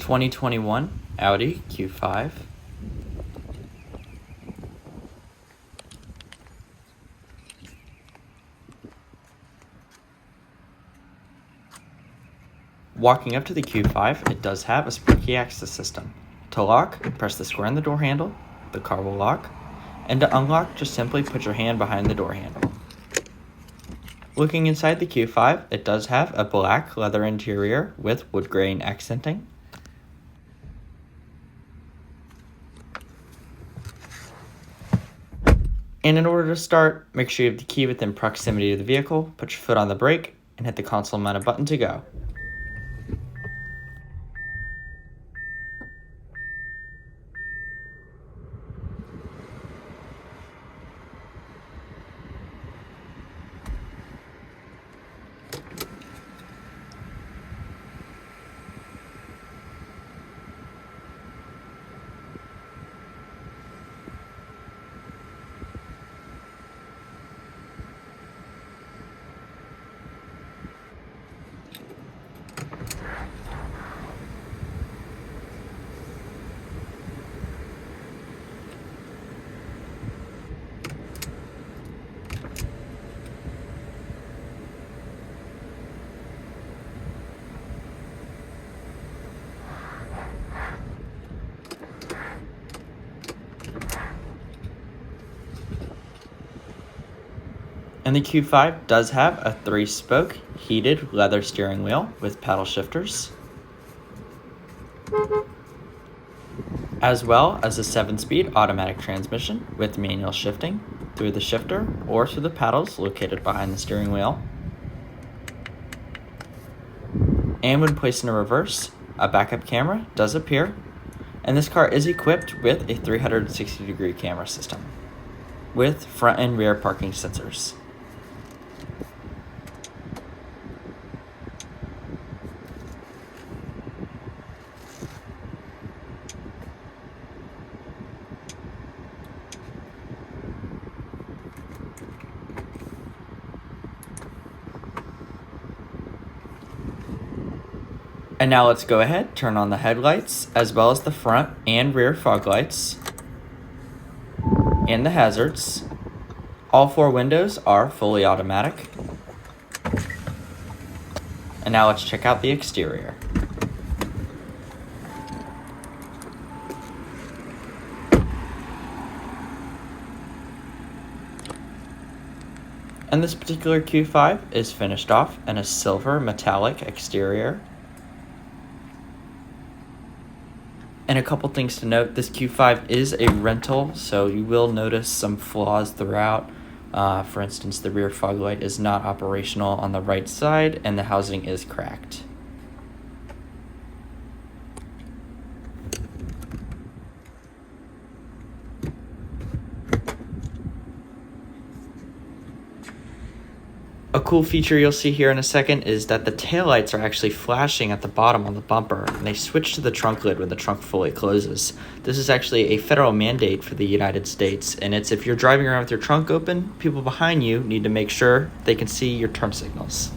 2021 Audi Q5. Walking up to the Q5, it does have a split key access system. To lock, press the square on the door handle, the car will lock, and to unlock, just simply put your hand behind the door handle. Looking inside the Q5, it does have a black leather interior with wood grain accenting. And in order to start, make sure you have the key within proximity to the vehicle, put your foot on the brake, and hit the console mounted button to go. And the Q5 does have a 3-spoke heated leather steering wheel with paddle shifters, as well as a 7-speed automatic transmission with manual shifting through the shifter or through the paddles located behind the steering wheel. And when placed in a reverse, a backup camera does appear, and this car is equipped with a 360-degree camera system with front and rear parking sensors. And now let's go ahead, turn on the headlights, as well as the front and rear fog lights, and the hazards. All 4 windows are fully automatic. And now let's check out the exterior. And this particular Q5 is finished off in a silver metallic exterior. And a couple things to note, this Q5 is a rental, so you will notice some flaws throughout. For instance, the rear fog light is not operational on the right side, and the housing is cracked. A cool feature you'll see here in a second is that the taillights are actually flashing at the bottom on the bumper, and they switch to the trunk lid when the trunk fully closes. This is actually a federal mandate for the United States, and it's if you're driving around with your trunk open, people behind you need to make sure they can see your turn signals.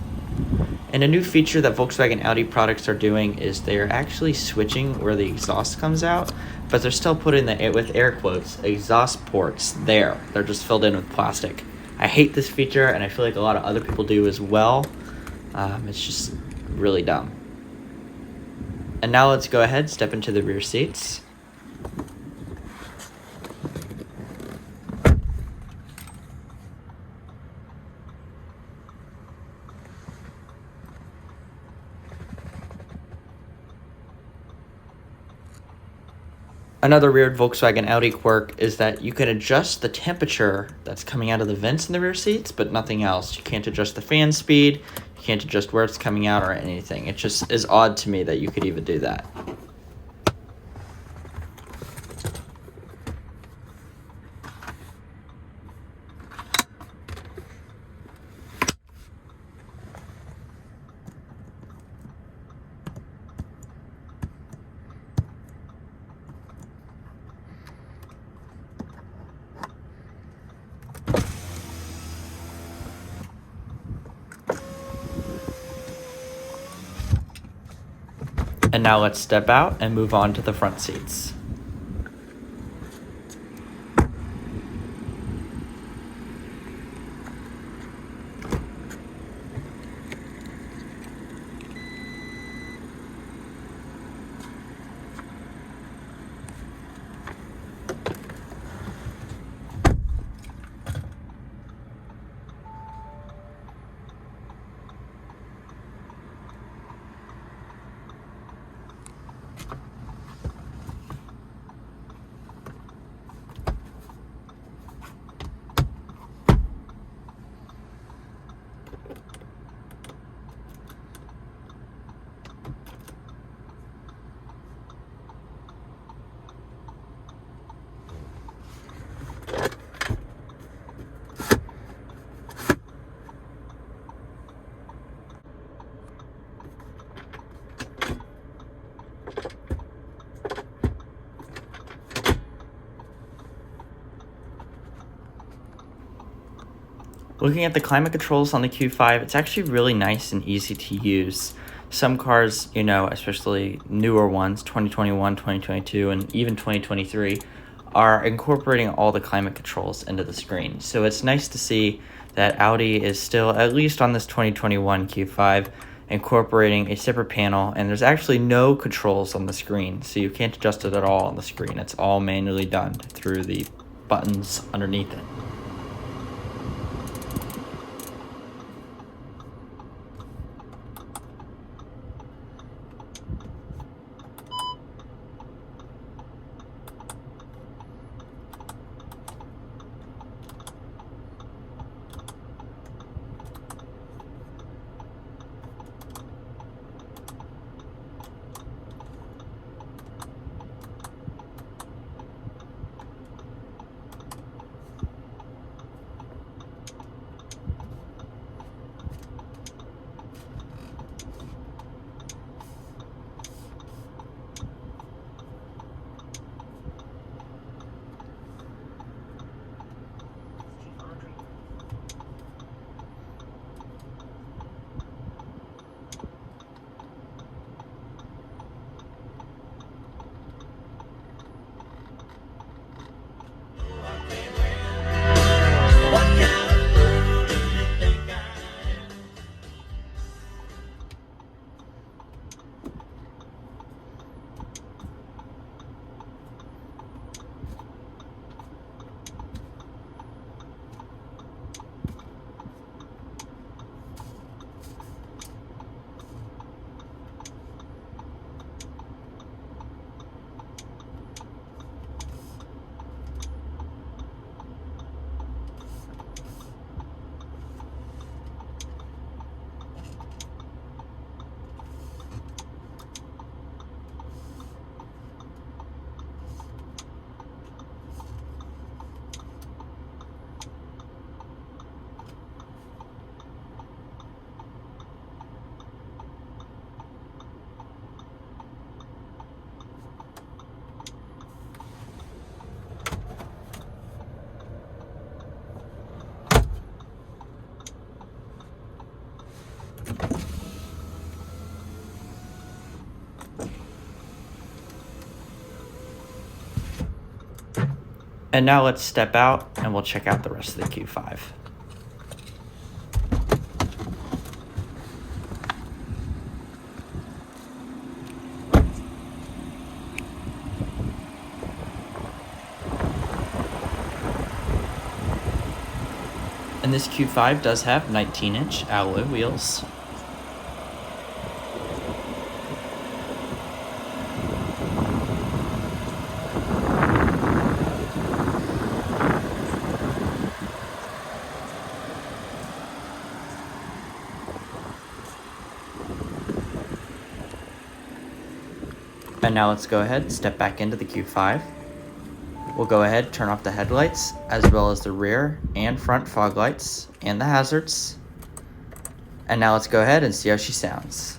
And a new feature that Volkswagen Audi products are doing is they're actually switching where the exhaust comes out, but they're still putting the, with air quotes, exhaust ports there. They're just filled in with plastic. I hate this feature, and I feel like a lot of other people do as well. It's just really dumb. And now let's go ahead, step into the rear seats. Another weird Volkswagen Audi quirk is that you can adjust the temperature that's coming out of the vents in the rear seats, but nothing else. You can't adjust the fan speed, you can't adjust where it's coming out or anything. It just is odd to me that you could even do that. And now let's step out and move on to the front seats. Looking at the climate controls on the Q5, it's actually really nice and easy to use. Some cars, especially newer ones, 2021, 2022, and even 2023, are incorporating all the climate controls into the screen. So it's nice to see that Audi is still, at least on this 2021 Q5, incorporating a separate panel, and there's actually no controls on the screen, so you can't adjust it at all on the screen. It's all manually done through the buttons underneath it. And now let's step out and we'll check out the rest of the Q5. And this Q5 does have 19-inch alloy wheels. And now let's go ahead and step back into the Q5. We'll go ahead, turn off the headlights, as well as the rear and front fog lights and the hazards. And now let's go ahead and see how she sounds.